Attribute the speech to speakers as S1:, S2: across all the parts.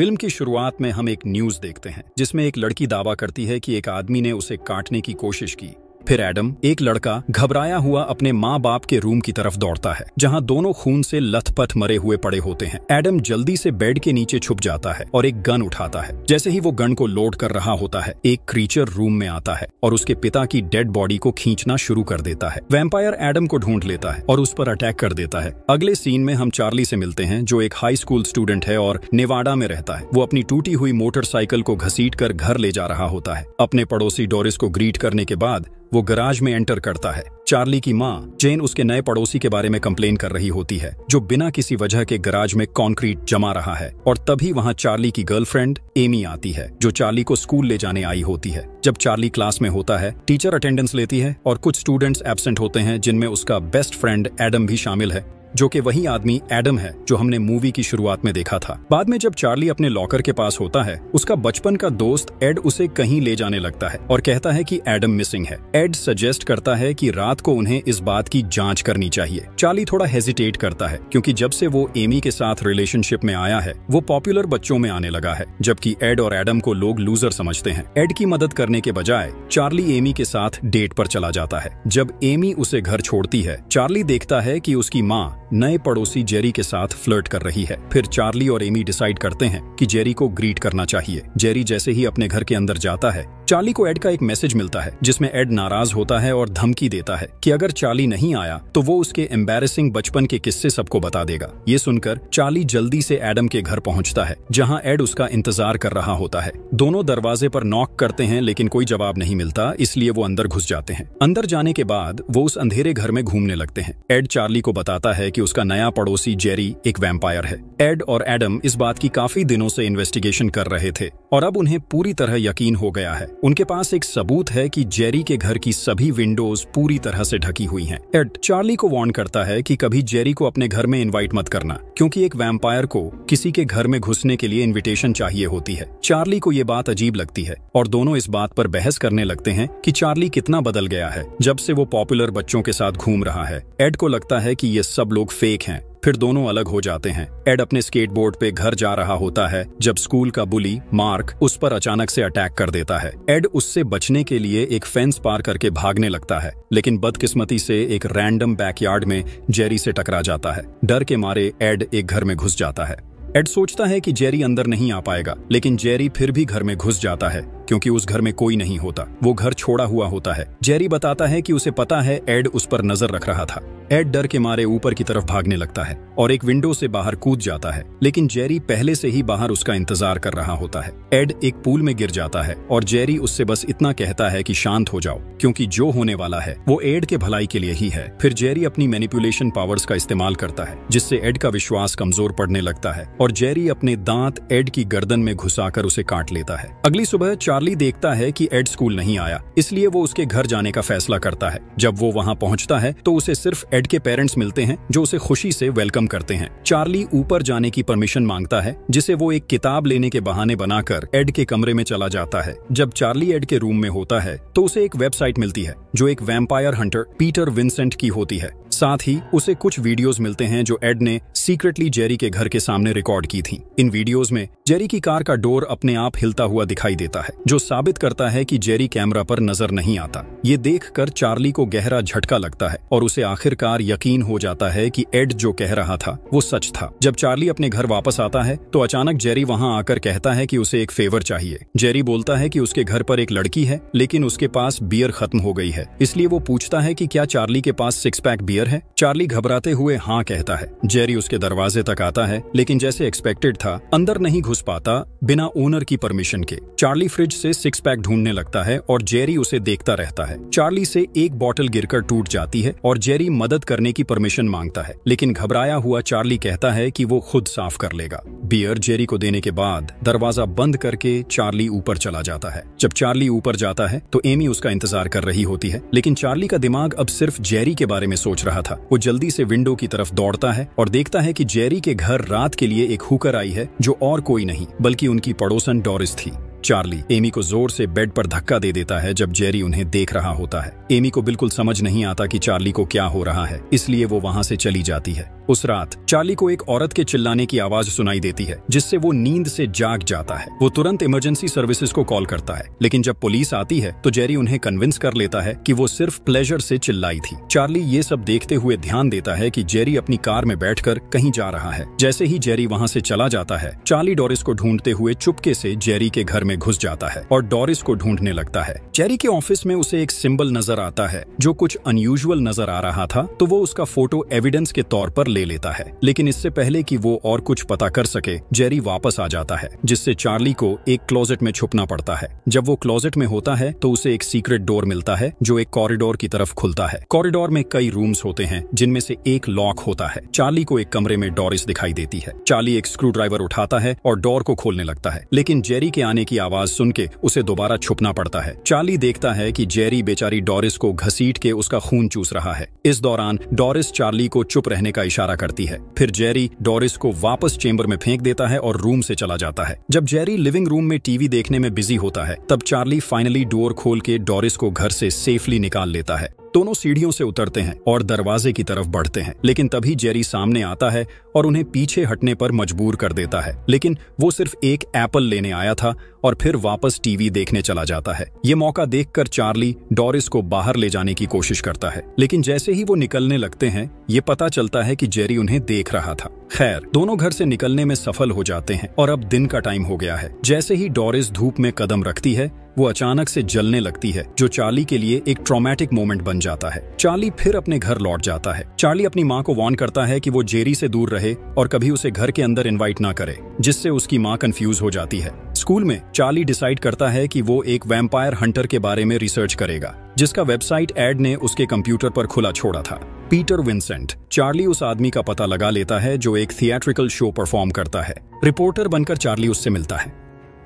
S1: Film की शुरुआत में हम एक न्यूज देखते हैं जिसमें एक लड़की दावा करती है कि एक आदमी ने उसे काटने की कोशिश की। फिर एडम, एक लड़का, घबराया हुआ अपने माँ बाप के रूम की तरफ दौड़ता है जहाँ दोनों खून से लथपथ मरे हुए पड़े होते हैं। एडम जल्दी से बेड के नीचे छुप जाता है और एक गन उठाता है। जैसे ही वो गन को लोड कर रहा होता है, एक क्रीचर रूम में आता है और उसके पिता की डेड बॉडी को खींचना शुरू कर देता है। वैम्पायर एडम को ढूंढ लेता है और उस पर अटैक कर देता है। अगले सीन में हम चार्ली से मिलते हैं जो एक हाई स्कूल स्टूडेंट है और नेवाडा में रहता है। वो अपनी टूटी हुई मोटरसाइकिल को घसीट कर घर ले जा रहा होता है। अपने पड़ोसी डोरिस को ग्रीट करने के बाद वो गराज में एंटर करता है। चार्ली की माँ जेन उसके नए पड़ोसी के बारे में कंप्लेन कर रही होती है जो बिना किसी वजह के गराज में कंक्रीट जमा रहा है, और तभी वहाँ चार्ली की गर्लफ्रेंड एमी आती है जो चार्ली को स्कूल ले जाने आई होती है। जब चार्ली क्लास में होता है, टीचर अटेंडेंस लेती है और कुछ स्टूडेंट्स एब्सेंट होते हैं जिनमें उसका बेस्ट फ्रेंड एडम भी शामिल है, जो कि वही आदमी एडम है जो हमने मूवी की शुरुआत में देखा था। बाद में जब चार्ली अपने लॉकर के पास होता है, उसका बचपन का दोस्त एड उसे कहीं ले जाने लगता है और कहता है कि एडम मिसिंग है। एड सजेस्ट करता है कि रात को उन्हें इस बात की जांच करनी चाहिए। चार्ली थोड़ा हेजिटेट करता है क्योंकि जब से वो एमी के साथ रिलेशनशिप में आया है, वो पॉपुलर बच्चों में आने लगा है, जबकि एड और एडम को लोग लूजर समझते हैं। एड की मदद करने के बजाय चार्ली एमी के साथ डेट पर चला जाता है। जब एमी उसे घर छोड़ती है, चार्ली देखता है कि उसकी माँ नए पड़ोसी जेरी के साथ फ्लर्ट कर रही है। फिर चार्ली और एमी डिसाइड करते हैं कि जेरी को ग्रीट करना चाहिए। जेरी जैसे ही अपने घर के अंदर जाता है, चार्ली को एड का एक मैसेज मिलता है जिसमें एड नाराज होता है और धमकी देता है कि अगर चार्ली नहीं आया तो वो उसके एम्बैरेसिंग बचपन के किस्से सबको बता देगा। ये सुनकर चार्ली जल्दी से एडम के घर पहुंचता है जहां एड उसका इंतजार कर रहा होता है। दोनों दरवाजे पर नॉक करते हैं लेकिन कोई जवाब नहीं मिलता, इसलिए वो अंदर घुस जाते हैं। अंदर जाने के बाद वो उस अंधेरे घर में घूमने लगते हैं। एड चार्ली को बताता है कि उसका नया पड़ोसी जेरी एक वैम्पायर है। एड और एडम इस बात की काफी दिनों से इन्वेस्टिगेशन कर रहे थे और अब उन्हें पूरी तरह यकीन हो गया है। उनके पास एक सबूत है कि जेरी के घर की सभी विंडोज पूरी तरह से ढकी हुई हैं। एड चार्ली को वार्न करता है कि कभी जेरी को अपने घर में इनवाइट मत करना, क्योंकि एक वैम्पायर को किसी के घर में घुसने के लिए इनविटेशन चाहिए होती है। चार्ली को ये बात अजीब लगती है और दोनों इस बात पर बहस करने लगते हैं कि चार्ली कितना बदल गया है जब से वो पॉपुलर बच्चों के साथ घूम रहा है। एड को लगता है कि ये सब लोग फेक हैं। फिर दोनों अलग हो जाते हैं। एड अपने स्केटबोर्ड पे घर जा रहा होता है जब स्कूल का बुली मार्क उस पर अचानक से अटैक कर देता है। एड उससे बचने के लिए एक फेंस पार करके भागने लगता है, लेकिन बदकिस्मती से एक रैंडम बैकयार्ड में जेरी से टकरा जाता है। डर के मारे एड एक घर में घुस जाता है। एड सोचता है कि जेरी अंदर नहीं आ पाएगा, लेकिन जेरी फिर भी घर में घुस जाता है क्योंकि उस घर में कोई नहीं होता। वो घर छोड़ा हुआ होता है। जेरी बताता है कि उसे पता है एड उस पर नजर रख रहा था। एड डर के मारे ऊपर की तरफ भागने लगता है और एक विंडो से बाहर कूद जाता है, लेकिन जेरी पहले से ही बाहर उसका इंतजार कर रहा होता है। एड एक पूल में गिर जाता है और जेरी उससे बस इतना कहता है कि शांत हो जाओ, क्योंकि जो होने वाला है वो एड के भलाई के लिए ही है। फिर जेरी अपनी मैनिपुलेशन पावर्स का इस्तेमाल करता है जिससे एड का विश्वास कमजोर पड़ने लगता है और जेरी अपने दांत एड की गर्दन में घुसाकर उसे काट लेता है। अगली सुबह चार्ली देखता है कि एड स्कूल नहीं आया, इसलिए वो उसके घर जाने का फैसला करता है। जब वो वहाँ पहुँचता है तो उसे सिर्फ एड के पेरेंट्स मिलते हैं जो उसे खुशी से वेलकम करते हैं। चार्ली ऊपर जाने की परमिशन मांगता है जिसे वो एक किताब लेने के बहाने बनाकर एड के कमरे में चला जाता है। जब चार्ली एड के रूम में होता है तो उसे एक वेबसाइट मिलती है जो एक वैम्पायर हंटर पीटर विंसेंट की होती है। साथ ही उसे कुछ वीडियोस मिलते हैं जो एड ने सीक्रेटली जेरी के घर के सामने रिकॉर्ड की थी। इन वीडियोस में जेरी की कार का डोर अपने आप हिलता हुआ दिखाई देता है, जो साबित करता है कि जेरी कैमरा पर नजर नहीं आता। ये देखकर चार्ली को गहरा झटका लगता है और उसे आखिरकार यकीन हो जाता है कि एड जो कह रहा था वो सच था। जब चार्ली अपने घर वापस आता है तो अचानक जेरी वहाँ आकर कहता है कि उसे एक फेवर चाहिए। जेरी बोलता है कि उसके घर पर एक लड़की है, लेकिन उसके पास बियर खत्म हो गई है, इसलिए वो पूछता है कि क्या चार्ली के पास 6 पैक बियर है। चार्ली घबराते हुए हाँ कहता है। जेरी उसके दरवाजे तक आता है, लेकिन जैसे एक्सपेक्टेड था अंदर नहीं घुस पाता बिना ओनर की परमिशन के। चार्ली फ्रिज से 6 पैक ढूंढने लगता है और जेरी उसे देखता रहता है। चार्ली से एक बोतल गिरकर टूट जाती है और जेरी मदद करने की परमिशन मांगता है, लेकिन घबराया हुआ चार्ली कहता है कि वो खुद साफ कर लेगा। बियर जेरी को देने के बाद दरवाजा बंद करके चार्ली ऊपर चला जाता है। जब चार्ली ऊपर जाता है तो एमी उसका इंतजार कर रही होती है, लेकिन चार्ली का दिमाग अब सिर्फ जेरी के बारे में सोच रहा था। वो जल्दी से विंडो की तरफ दौड़ता है और देखता है कि जेरी के घर रात के लिए एक हुकर आई है जो और कोई नहीं बल्कि उनकी पड़ोसन डोरिस थी। चार्ली एमी को जोर से बेड पर धक्का दे देता है जब जेरी उन्हें देख रहा होता है। एमी को बिल्कुल समझ नहीं आता कि चार्ली को क्या हो रहा है, इसलिए वो वहां से चली जाती है। उस रात चार्ली को एक औरत के चिल्लाने की आवाज सुनाई देती है, जिससे वो नींद से जाग जाता है। वो तुरंत इमरजेंसी सर्विसेज को कॉल करता है, लेकिन जब पुलिस आती है तो जेरी उन्हें कन्विंस कर लेता है कि वो सिर्फ प्लेजर से चिल्लाई थी। चार्ली ये सब देखते हुए ध्यान देता है कि जेरी अपनी कार में बैठकर कहीं जा रहा है। जैसे ही जेरी वहां से चला जाता है, चार्ली डोरिस को ढूंढते हुए चुपके से जेरी के घर में घुस जाता है और डोरिस को ढूंढने लगता है। जेरी के ऑफिस में उसे एक सिंबल नजर आता है जो कुछ अनयूजुअल नजर आ रहा था, तो वो उसका फोटो एविडेंस के तौर पर ले लेता है। लेकिन इससे पहले कि वो और कुछ पता कर सके, जेरी वापस आ जाता है, जिससे चार्ली को एक क्लोजेट में छुपना पड़ता है। जब वो क्लोजेट में होता है तो उसे एक सीक्रेट डोर मिलता है जो एक कॉरिडोर की तरफ खुलता है। कॉरिडोर में कई रूम्स होते हैं जिनमें से एक लॉक होता है। चार्ली को एक कमरे में डोरिस दिखाई देती है। चार्ली एक स्क्रू ड्राइवर उठाता है और डोर को खोलने लगता है, लेकिन जेरी के आने की आवाज सुन के उसे दोबारा छुपना पड़ता है। चार्ली देखता है कि जेरी बेचारी डोरिस को घसीट के उसका खून चूस रहा है। इस दौरान डोरिस चार्ली को चुप रहने का इशारा करती है। फिर जेरी डोरिस को वापस चेंबर में फेंक देता है और रूम से चला जाता है। जब जेरी लिविंग रूम में टीवी देखने में बिजी होता है, तब चार्ली फाइनली डोर खोल के डोरिस को घर से सेफली निकाल लेता है। दोनों सीढ़ियों से उतरते हैं और दरवाजे की तरफ बढ़ते हैं, लेकिन तभी जेरी सामने आता है और उन्हें पीछे हटने पर मजबूर कर देता है। लेकिन वो सिर्फ एक एप्पल लेने आया था और फिर वापस टीवी देखने चला जाता है। ये मौका देखकर चार्ली डोरिस को बाहर ले जाने की कोशिश करता है, लेकिन जैसे ही वो निकलने लगते हैं, ये पता चलता है कि जेरी उन्हें देख रहा था। खैर, दोनों घर से निकलने में सफल हो जाते हैं और अब दिन का टाइम हो गया है। जैसे ही डोरिस धूप में कदम रखती है, वो अचानक से जलने लगती है, जो चार्ली के लिए एक ट्रॉमेटिक मोमेंट बन जाता है। चार्ली फिर अपने घर लौट जाता है। चार्ली अपनी माँ को वार्न करता है कि वो जेरी से दूर रहे और कभी उसे घर के अंदर इनवाइट ना करे, जिससे उसकी माँ कंफ्यूज हो जाती है। स्कूल में चार्ली डिसाइड करता है कि वो एक वैम्पायर हंटर के बारे में रिसर्च करेगा, जिसका वेबसाइट एड ने उसके कंप्यूटर पर खुला छोड़ा था। Peter Vincent. चार्ली उस आदमी का पता लगा लेता है जो एक थिएट्रिकल शो परफॉर्म करता है। रिपोर्टर बनकर चार्ली उससे मिलता है,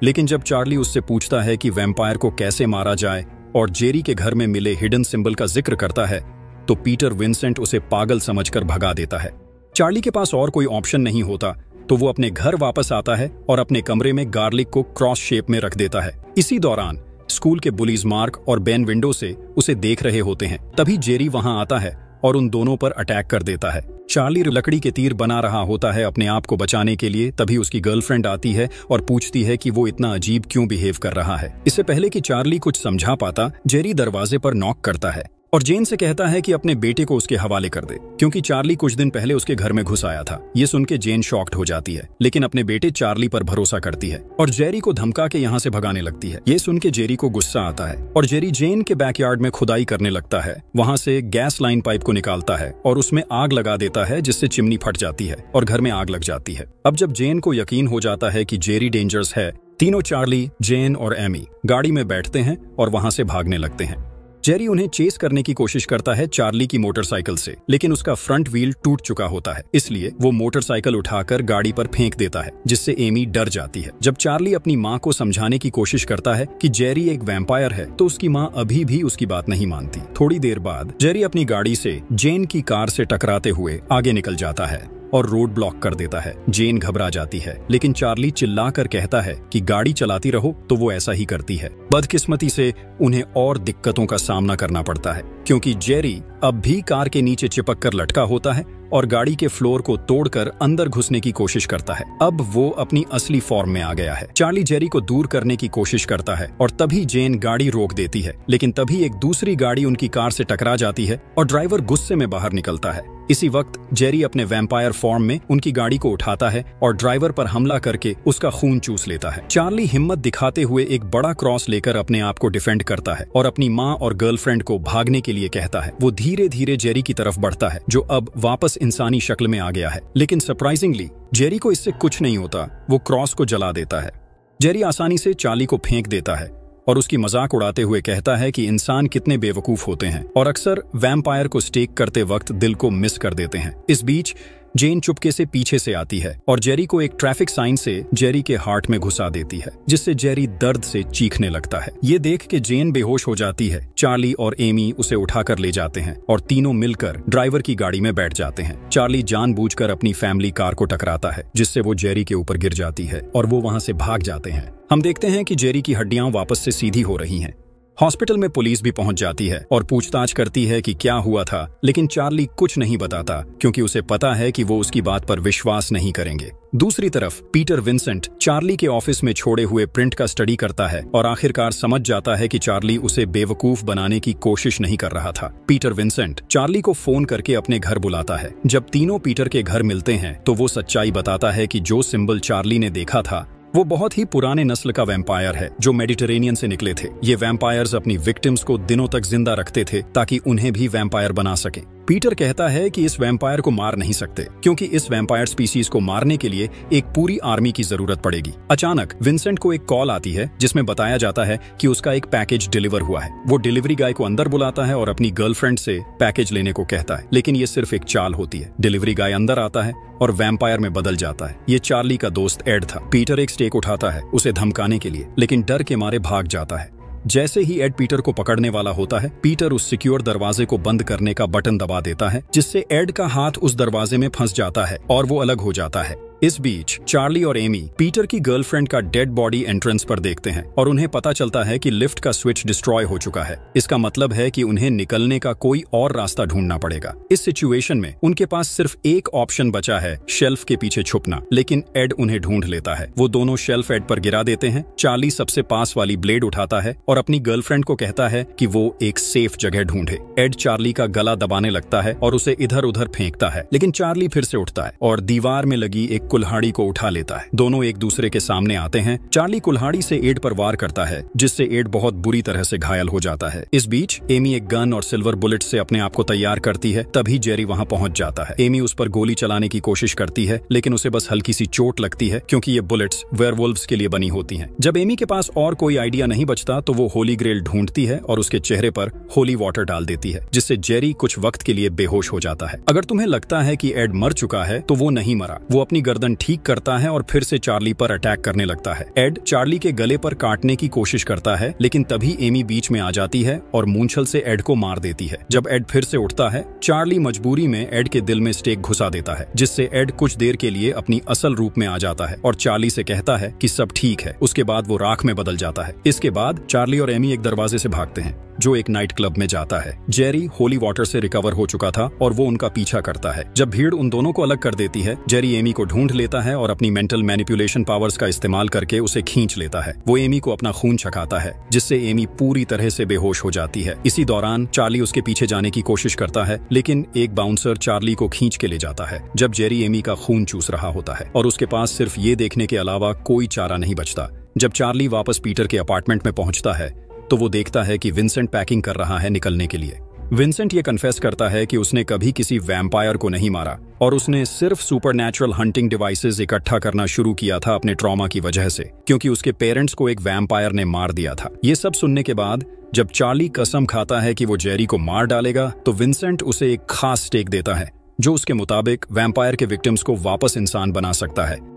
S1: लेकिन जब चार्ली उससे पूछता है कि वैम्पायर को कैसे मारा जाए और जेरी के घर में मिले हिडन सिंबल का जिक्र करता है, तो पीटर विंसेंट उसे पागल समझकर भगा देता है। चार्ली के पास और कोई ऑप्शन नहीं होता, तो वो अपने घर वापस आता है और अपने कमरे में गार्लिक को क्रॉस शेप में रख देता है। इसी दौरान स्कूल के बुलीज मार्क और बेन विंडो से उसे देख रहे होते हैं। तभी जेरी वहां आता है और उन दोनों पर अटैक कर देता है। चार्ली लकड़ी के तीर बना रहा होता है अपने आप को बचाने के लिए। तभी उसकी गर्लफ्रेंड आती है और पूछती है कि वो इतना अजीब क्यों बिहेव कर रहा है। इससे पहले कि चार्ली कुछ समझा पाता, जेरी दरवाजे पर नॉक करता है और जेन से कहता है कि अपने बेटे को उसके हवाले कर दे, क्योंकि चार्ली कुछ दिन पहले उसके घर में घुस आया था। ये सुन के जेन शॉक्ड हो जाती है, लेकिन अपने बेटे चार्ली पर भरोसा करती है और जेरी को धमका के यहाँ से भगाने लगती है। ये सुन के जेरी को गुस्सा आता है और जेरी जेन के बैकयार्ड में खुदाई करने लगता है। वहाँ से गैस लाइन पाइप को निकालता है और उसमें आग लगा देता है, जिससे चिमनी फट जाती है और घर में आग लग जाती है। अब जब जेन को यकीन हो जाता है कि जेरी डेंजरस है, तीनों चार्ली, जेन और एमी गाड़ी में बैठते हैं और वहाँ से भागने लगते हैं। जेरी उन्हें चेस करने की कोशिश करता है चार्ली की मोटरसाइकिल से, लेकिन उसका फ्रंट व्हील टूट चुका होता है, इसलिए वो मोटरसाइकिल उठाकर गाड़ी पर फेंक देता है, जिससे एमी डर जाती है। जब चार्ली अपनी माँ को समझाने की कोशिश करता है कि जेरी एक वैम्पायर है, तो उसकी माँ अभी भी उसकी बात नहीं मानती। थोड़ी देर बाद जेरी अपनी गाड़ी से जेन की कार से टकराते हुए आगे निकल जाता है और रोड ब्लॉक कर देता है। जेन घबरा जाती है, लेकिन चार्ली चिल्लाकर कहता है कि गाड़ी चलाती रहो, तो वो ऐसा ही करती है। बदकिस्मती से उन्हें और दिक्कतों का सामना करना पड़ता है, क्योंकि जेरी अब भी कार के नीचे चिपक कर लटका होता है और गाड़ी के फ्लोर को तोड़कर अंदर घुसने की कोशिश करता है। अब वो अपनी असली फॉर्म में आ गया है। चार्ली जेरी को दूर करने की कोशिश करता है और तभी जेन गाड़ी रोक देती है, लेकिन तभी एक दूसरी गाड़ी उनकी कार से टकरा जाती है और ड्राइवर गुस्से में बाहर निकलता है। इसी वक्त जेरी अपने वैम्पायर फॉर्म में उनकी गाड़ी को उठाता है और ड्राइवर पर हमला करके उसका खून चूस लेता है। चार्ली हिम्मत दिखाते हुए एक बड़ा क्रॉस लेकर अपने आप को डिफेंड करता है और अपनी माँ और गर्लफ्रेंड को भागने के लिए कहता है। वो धीरे धीरे जेरी की तरफ बढ़ता है, जो अब वापस इंसानी शक्ल में आ गया है, लेकिन सरप्राइजिंगली जेरी को इससे कुछ नहीं होता। वो क्रॉस को जला देता है। जेरी आसानी से चार्ली को फेंक देता है और उसकी मजाक उड़ाते हुए कहता है कि इंसान कितने बेवकूफ होते हैं और अक्सर वैम्पायर को स्टेक करते वक्त दिल को मिस कर देते हैं। इस बीच जेन चुपके से पीछे से आती है और जेरी को एक ट्रैफिक साइन से जेरी के हार्ट में घुसा देती है, जिससे जेरी दर्द से चीखने लगता है। ये देख के जेन बेहोश हो जाती है। चार्ली और एमी उसे उठाकर ले जाते हैं और तीनों मिलकर ड्राइवर की गाड़ी में बैठ जाते हैं। चार्ली जानबूझकर अपनी फैमिली कार को टकराता है, जिससे वो जेरी के ऊपर गिर जाती है और वो वहां से भाग जाते हैं। हम देखते हैं कि जेरी की हड्डियां वापस से सीधी हो रही हैं। हॉस्पिटल में पुलिस भी पहुंच जाती है और पूछताछ करती है कि क्या हुआ था, लेकिन चार्ली कुछ नहीं बताता क्योंकि उसे पता है कि वो उसकी बात पर विश्वास नहीं करेंगे। दूसरी तरफ पीटर विंसेंट चार्ली के ऑफिस में छोड़े हुए प्रिंट का स्टडी करता है और आखिरकार समझ जाता है कि चार्ली उसे बेवकूफ बनाने की कोशिश नहीं कर रहा था। पीटर विंसेंट चार्ली को फोन करके अपने घर बुलाता है। जब तीनों पीटर के घर मिलते हैं तो वो सच्चाई बताता है कि जो सिंबल चार्ली ने देखा था वो बहुत ही पुराने नस्ल का वैम्पायर है जो मेडिटेरेनियन से निकले थे। ये वैम्पायर्स अपनी विक्टिम्स को दिनों तक जिंदा रखते थे ताकि उन्हें भी वैम्पायर बना सके। पीटर कहता है कि इस वैम्पायर को मार नहीं सकते क्योंकि इस वैम्पायर स्पीसीज को मारने के लिए एक पूरी आर्मी की जरूरत पड़ेगी। अचानक विंसेंट को एक कॉल आती है जिसमें बताया जाता है कि उसका एक पैकेज डिलीवर हुआ है। वो डिलीवरी गाय को अंदर बुलाता है और अपनी गर्लफ्रेंड से पैकेज लेने को कहता है, लेकिन ये सिर्फ एक चाल होती है। डिलीवरी गाय अंदर आता है और वैम्पायर में बदल जाता है। ये चार्ली का दोस्त एड था। पीटर एक स्टेक उठाता है उसे धमकाने के लिए, लेकिन डर के मारे भाग जाता है। जैसे ही एड पीटर को पकड़ने वाला होता है, पीटर उस सिक्योर दरवाजे को बंद करने का बटन दबा देता है, जिससे एड का हाथ उस दरवाजे में फंस जाता है और वो अलग हो जाता है। इस बीच चार्ली और एमी पीटर की गर्लफ्रेंड का डेड बॉडी एंट्रेंस पर देखते हैं और उन्हें पता चलता है कि लिफ्ट का स्विच डिस्ट्रॉय हो चुका है। इसका मतलब है कि उन्हें निकलने का कोई और रास्ता ढूंढना पड़ेगा। इस सिचुएशन में उनके पास सिर्फ एक ऑप्शन बचा है, शेल्फ के पीछे छुपना, लेकिन एड उन्हें ढूंढ लेता है। वो दोनों शेल्फ एड पर गिरा देते हैं। चार्ली सबसे पास वाली ब्लेड उठाता है और अपनी गर्लफ्रेंड को कहता है कि वो एक सेफ जगह ढूंढे। एड चार्ली का गला दबाने लगता है और उसे इधर उधर फेंकता है, लेकिन चार्ली फिर से उठता है और दीवार में लगी एक कुल्हाड़ी को उठा लेता है। दोनों एक दूसरे के सामने आते हैं। चार्ली कुल्हाड़ी से एड पर वार करता है, जिससे एड बहुत बुरी तरह से घायल हो जाता है। इस बीच एमी एक गन और सिल्वर बुलेट से अपने आप को तैयार करती है। तभी जेरी वहां पहुंच जाता है। एमी उस पर गोली चलाने की कोशिश करती है, लेकिन उसे बस हल्की सी चोट लगती है क्योंकि ये बुलेट्स वेयरवुल्व्स के लिए बनी होती हैं। जब एमी के पास और कोई आइडिया नहीं बचता तो वो होली ग्रेल ढूंढती है और उसके चेहरे पर होली वाटर डाल देती है, जिससे जेरी कुछ वक्त के लिए बेहोश हो जाता है। अगर तुम्हें लगता है कि एड मर चुका है तो वो नहीं मरा। वो अपनी गर्दन ठीक करता है और फिर से चार्ली पर अटैक करने लगता है। एड चार्ली के गले पर काटने की कोशिश करता है, लेकिन तभी एमी बीच में आ जाती है और मूंछल से एड को मार देती है। जब एड फिर से उठता है, चार्ली मजबूरी में एड के दिल में स्टेक घुसा देता है, जिससे एड कुछ देर के लिए अपनी असल रूप में आ जाता है और चार्ली से कहता है कि सब ठीक है। उसके बाद वो राख में बदल जाता है। इसके बाद चार्ली और एमी एक दरवाजे से भागते हैं जो एक नाइट क्लब में जाता है। जेरी होली वाटर से रिकवर हो चुका था और वो उनका पीछा करता है। जब भीड़ उन दोनों को अलग कर देती है, जेरी एमी को ढूंढ लेता है और अपनी मेंटल मैनिपुलेशन पावर्स का इस्तेमाल करके उसे खींच लेता है। वो एमी को अपना खून छकाता है, जिससे एमी पूरी तरह से बेहोश हो जाती है। इसी दौरान चार्ली उसके पीछे जाने की कोशिश करता है, लेकिन एक बाउंसर चार्ली को खींच के ले जाता है जब जेरी एमी का खून चूस रहा होता है और उसके पास सिर्फ ये देखने के अलावा कोई चारा नहीं बचता। जब चार्ली वापस पीटर के अपार्टमेंट में पहुंचता है तो वो देखता है कि विंसेंट पैकिंग कर रहा है निकलने के लिए। विंसेंट ये कन्फेस करता है कि उसने कभी किसी वैम्पायर को नहीं मारा और उसने सिर्फ सुपरनैचुरल हंटिंग डिवाइसेस इकट्ठा करना शुरू किया था अपने ट्रॉमा की वजह से, क्योंकि उसके पेरेंट्स को एक वैम्पायर ने मार दिया था। ये सब सुनने के बाद जब चार्ली कसम खाता है कि वो जेरी को मार डालेगा, तो विंसेंट उसे एक खास स्टेक देता है जो उसके मुताबिक वैम्पायर के विक्टिम्स को वापस इंसान बना सकता है।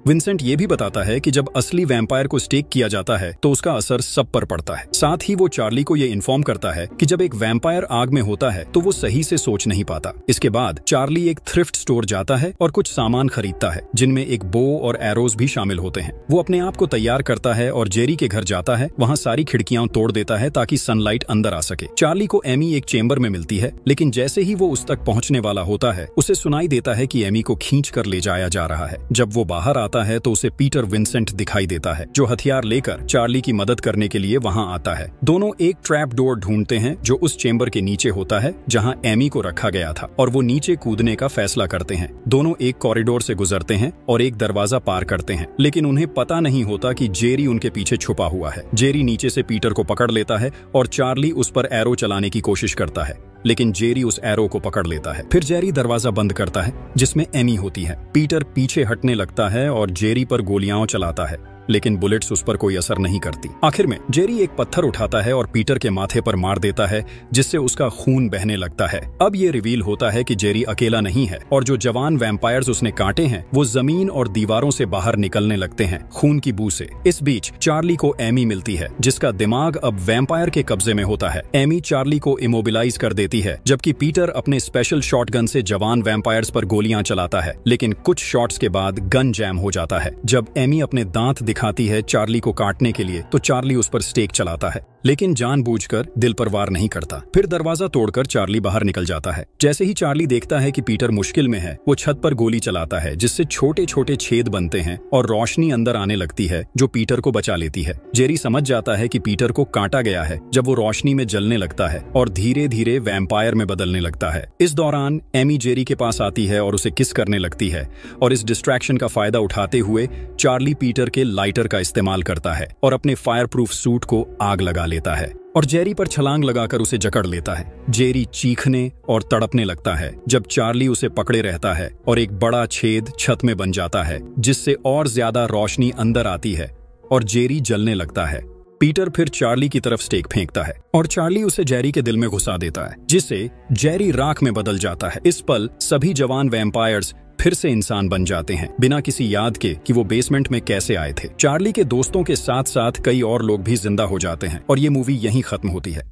S1: विंसेंट ये भी बताता है कि जब असली वैम्पायर को स्टेक किया जाता है तो उसका असर सब पर पड़ता है। साथ ही वो चार्ली को ये इन्फॉर्म करता है कि जब एक वैम्पायर आग में होता है तो वो सही से सोच नहीं पाता। इसके बाद चार्ली एक थ्रिफ्ट स्टोर जाता है और कुछ सामान खरीदता है, जिनमें एक बो और एरोज भी शामिल होते हैं। वो अपने आप को तैयार करता है और जेरी के घर जाता है। वहाँ सारी खिड़कियां तोड़ देता है ताकि सनलाइट अंदर आ सके। चार्ली को एमी एक चेंबर में मिलती है, लेकिन जैसे ही वो उस तक पहुंचने वाला होता है, उसे सुनाई देता है कि एमी को खींच कर ले जाया जा रहा है। जब वो बाहर आता है तो उसे पीटर विंसेंट दिखाई देता है, जो हथियार लेकर चार्ली की मदद करने के लिए वहां आता है। दोनों एक ट्रैप डोर ढूंढते हैं जो उस चेंबर के नीचे होता है जहां एमी को रखा गया था, और वो नीचे कूदने का फैसला करते हैं। दोनों एक कॉरिडोर से गुजरते हैं और एक दरवाजा पार करते हैं, लेकिन उन्हें पता नहीं होता कि जेरी उनके पीछे छुपा हुआ है। जेरी नीचे से पीटर को पकड़ लेता है और चार्ली उस पर एरो चलाने की कोशिश करता है, लेकिन जेरी उस एरो को पकड़ लेता है। फिर जेरी दरवाजा बंद करता है जिसमें एमी होती है। पीटर पीछे हटने लगता है और जेरी पर गोलियां चलाता है, लेकिन बुलेट्स उस पर कोई असर नहीं करती। आखिर में जेरी एक पत्थर उठाता है और पीटर के माथे पर मार देता है, जिससे उसका खून बहने लगता है। अब ये रिवील होता है कि जेरी अकेला नहीं है और जो जवान वैम्पायर्स उसने काटे हैं वो जमीन और दीवारों से बाहर निकलने लगते हैं खून की बू से। इस बीच चार्ली को एमी मिलती है, जिसका दिमाग अब वैम्पायर के कब्जे में होता है। एमी चार्ली को इमोबिलाइज कर देती है, जबकि पीटर अपने स्पेशल शॉटगन से जवान वैम्पायर्स पर गोलियां चलाता है, लेकिन कुछ शॉट्स के बाद गन जैम हो जाता है। जब एमी अपने दांत दिखाती है चार्ली को काटने के लिए, तो चार्ली उस पर स्टेक चलाता है, लेकिन जानबूझकर दिल पर वार नहीं करता। फिर दरवाजा तोड़कर चार्ली बाहर निकल जाता है। जैसे ही चार्ली देखता है कि पीटर मुश्किल में है, वो छत पर गोली चलाता है, जिससे छोटे छोटे छेद बनते हैं और रोशनी अंदर आने लगती है, जो पीटर को बचा लेती है। जेरी समझ जाता है कि पीटर को काटा गया है जब वो रोशनी में जलने लगता है और धीरे धीरे वैम्पायर में बदलने लगता है। इस दौरान एमी जेरी के पास आती है और उसे किस करने लगती है, और इस डिस्ट्रैक्शन का फायदा उठाते हुए चार्ली पीटर के लाइटर का इस्तेमाल करता है और अपने फायर प्रूफ सूट को आग लगा लेता है और जेरी पर छलांग लगाकर उसे जकड़ लेता है। जेरी चीखने और तड़पने लगता है जब चार्ली उसे पकड़े रहता है और एक बड़ा छेद छत में बन जाता है, जिससे और ज्यादा रोशनी अंदर आती है और जेरी जलने लगता है। पीटर फिर चार्ली की तरफ स्टेक फेंकता है और चार्ली उसे जेरी के दिल में घुसा देता है, जिससे जेरी राख में बदल जाता है। इस पल सभी जवान वैम्पायर्स फिर से इंसान बन जाते हैं, बिना किसी याद के कि वो बेसमेंट में कैसे आए थे। चार्ली के दोस्तों के साथ साथ कई और लोग भी जिंदा हो जाते हैं और ये मूवी यहीं खत्म होती है।